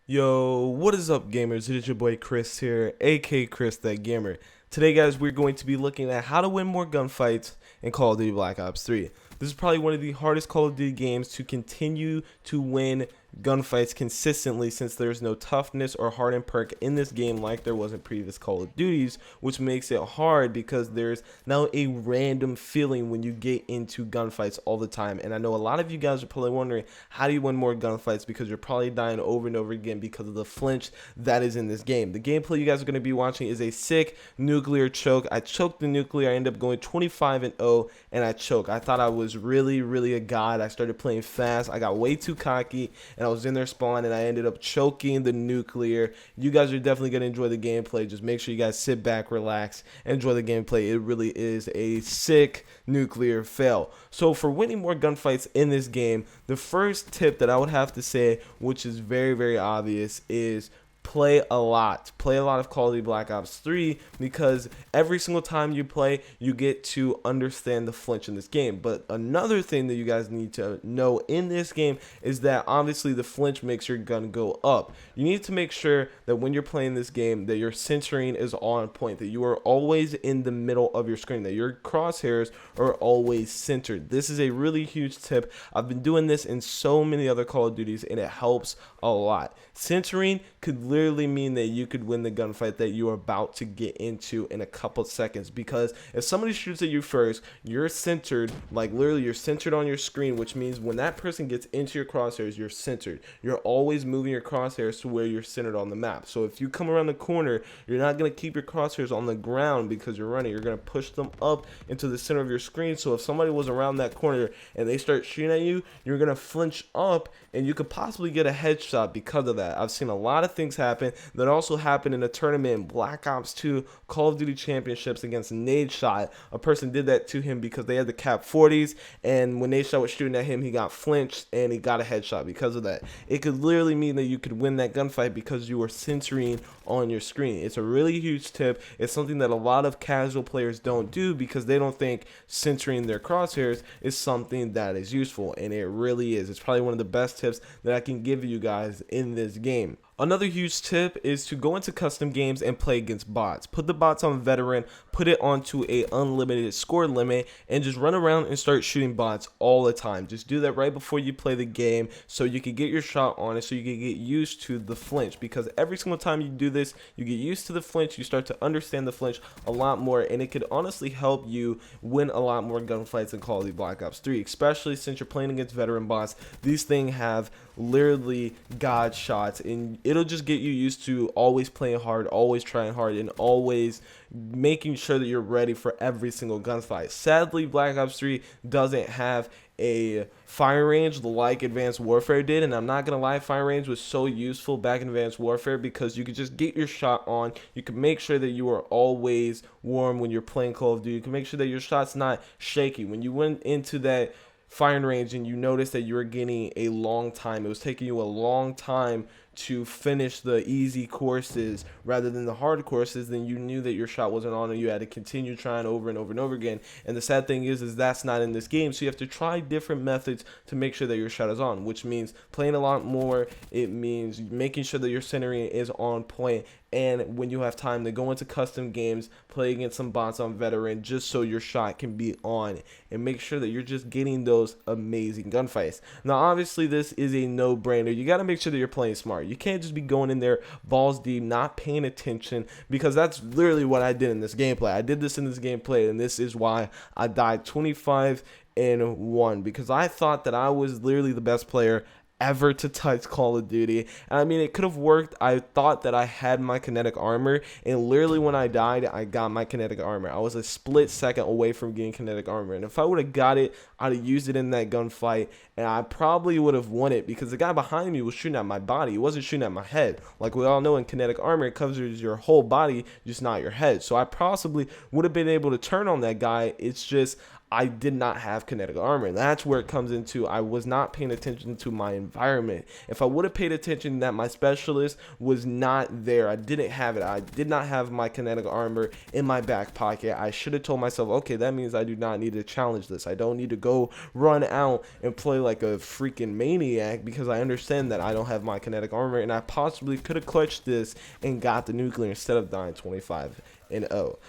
Yo, what is up, gamers? It is your boy Chris here, aka Chris That Gamer. Today, guys, we're going to be looking at how to win more gunfights in Call of Duty Black Ops 3. This is probably one of the hardest Call of Duty games to continue to win gunfights consistently, since there's no toughness or hardened perk in this game like there was in previous Call of Duties, which makes it hard because there's now a random feeling when you get into gunfights all the time. And I know a lot of you guys are probably wondering, how do you win more gunfights? Because you're probably dying over and over again because of the flinch that is in this game. The gameplay you guys are going to be watching is a sick nuclear choke. I choked the nuclear. I ended up going 25-0 and I choked. I thought I was really a god. I started playing fast. I got way too cocky and I was in their spawn and I ended up choking the nuclear. You guys are definitely going to enjoy the gameplay. Just make sure you guys sit back, relax, and enjoy the gameplay. It really is a sick nuclear fail. So for winning more gunfights in this game, the first tip that I would have to say, which is very obvious, is play a lot of Call of Duty Black Ops 3, because every single time you play, you get to understand the flinch in this game. But another thing that you guys need to know in this game is that obviously the flinch makes your gun go up. You need to make sure that when you're playing this game that your centering is on point, that you are always in the middle of your screen, that your crosshairs are always centered. This is a really huge tip. I've been doing this in so many other Call of Duties and it helps a lot. Centering could literally mean that you could win the gunfight that you are about to get into in a couple seconds, because if somebody shoots at you first, you're centered, like literally you're centered on your screen, which means when that person gets into your crosshairs, you're centered. You're always moving your crosshairs to where you're centered on the map. So if you come around the corner, you're not going to keep your crosshairs on the ground because you're running. You're going to push them up into the center of your screen. So if somebody was around that corner and they start shooting at you, you're going to flinch up and you could possibly get a headshot because of that. I've seen a lot of things happen that also happened in a tournament in Black Ops 2 Call of Duty Championships against Nade Shot. A person did that to him because they had the cap 40s, and when Nade Shot was shooting at him, he got flinched and he got a headshot because of that. It could literally mean that you could win that gunfight because you were centering on your screen. It's a really huge tip. It's something that a lot of casual players don't do because they don't think centering their crosshairs is something that is useful, and it really is. It's probably one of the best tips that I can give you guys in this game. Another huge tip is to go into custom games and play against bots. Put the bots on veteran, put it onto a unlimited score limit, and just run around and start shooting bots all the time. Just do that right before you play the game so you can get your shot on it, so you can get used to the flinch, because every single time you do this, you get used to the flinch, you start to understand the flinch a lot more, and it could honestly help you win a lot more gunfights in Call of Duty Black Ops 3, especially since you're playing against veteran bots. These things have literally god shots, and it'll just get you used to always playing hard, always trying hard, and always making sure that you're ready for every single gunfight. Sadly, Black Ops 3 doesn't have a fire range like Advanced Warfare did, and I'm not gonna lie, fire range was so useful back in Advanced Warfare because you could just get your shot on. You can make sure that you are always warm when you're playing Call of Duty. You can make sure that your shot's not shaky. When you went into that firing range and you noticed that you were getting a long time, it was taking you a long time to finish the easy courses rather than the hard courses, then you knew that your shot wasn't on and you had to continue trying over and over again. And the sad thing is that's not in this game, so you have to try different methods to make sure that your shot is on, which means playing a lot more. It means making sure that your centering is on point, and when you have time to go into custom games, play against some bots on veteran just so your shot can be on, and make sure that you're just getting those amazing gunfights. Now obviously this is a no-brainer. You got to make sure that you're playing smart. You can't just be going in there balls deep, not paying attention, because that's literally what I did in this gameplay. I did this in this gameplay, and this is why I died 25-1, because I thought that I was literally the best player ever to touch Call of Duty. And I mean, it could have worked. I thought that I had my kinetic armor, and literally when I died, I got my kinetic armor. I was a split second away from getting kinetic armor, and if I would have got it, I'd have used it in that gunfight, and I probably would have won it, because the guy behind me was shooting at my body. He wasn't shooting at my head. Like we all know, in kinetic armor, it covers your whole body, just not your head. So I possibly would have been able to turn on that guy. It's just I did not have kinetic armor. And that's where it comes into, I was not paying attention to my environment. If I would have paid attention that my specialist was not there, I didn't have it, I did not have my kinetic armor in my back pocket, I should have told myself, okay, that means I do not need to challenge this. I don't need to go run out and play like a freaking maniac, because I understand that I don't have my kinetic armor, and I possibly could have clutched this and got the nuclear instead of dying 25-0.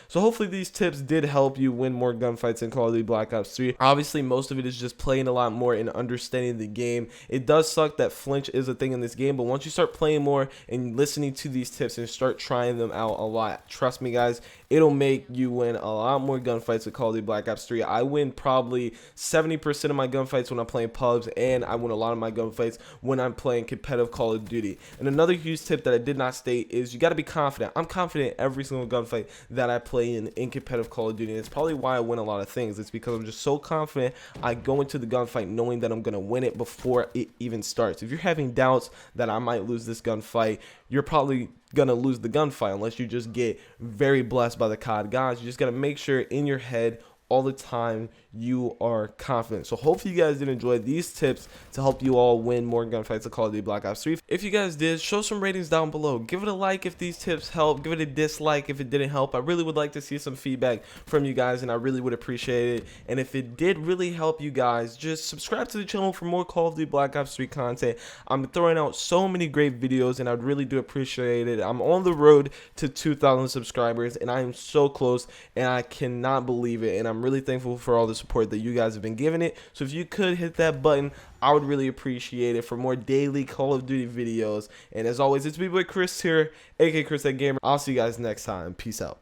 So hopefully these tips did help you win more gunfights in Call of Duty Black Ops 3. Obviously, most of it is just playing a lot more and understanding the game. It does suck that flinch is a thing in this game, but once you start playing more and listening to these tips and start trying them out a lot, trust me guys, it'll make you win a lot more gunfights with Call of Duty Black Ops 3. I win probably 70% of my gunfights when I'm playing pubs, and I win a lot of my gunfights when I'm playing competitive Call of Duty. And another huge tip that I did not state is you got to be confident. I'm confident every single gunfight that I play in competitive Call of Duty, and it's probably why I win a lot of things. It's because I'm just so confident. I go into the gunfight knowing that I'm going to win it before it even starts. If you're having doubts that I might lose this gunfight, you're probably gonna lose the gunfight unless you just get very blessed by the COD gods. You just gotta make sure in your head all the time you are confident. So hopefully you guys did enjoy these tips to help you all win more gunfights of Call of Duty Black Ops 3. If you guys did, show some ratings down below. Give it a like if these tips help. Give it a dislike if it didn't help. I really would like to see some feedback from you guys, and I really would appreciate it. And if it did really help you guys, just subscribe to the channel for more Call of Duty Black Ops 3 content. I'm throwing out so many great videos, and I really do appreciate it. I'm on the road to 2,000 subscribers, and I am so close, and I cannot believe it. And I'm really thankful for all the support that you guys have been giving it. So if you could hit that button, I would really appreciate it for more daily Call of Duty videos. And as always, it's BO3 Chris here, aka Chris that Gamer. I'll see you guys next time. Peace out.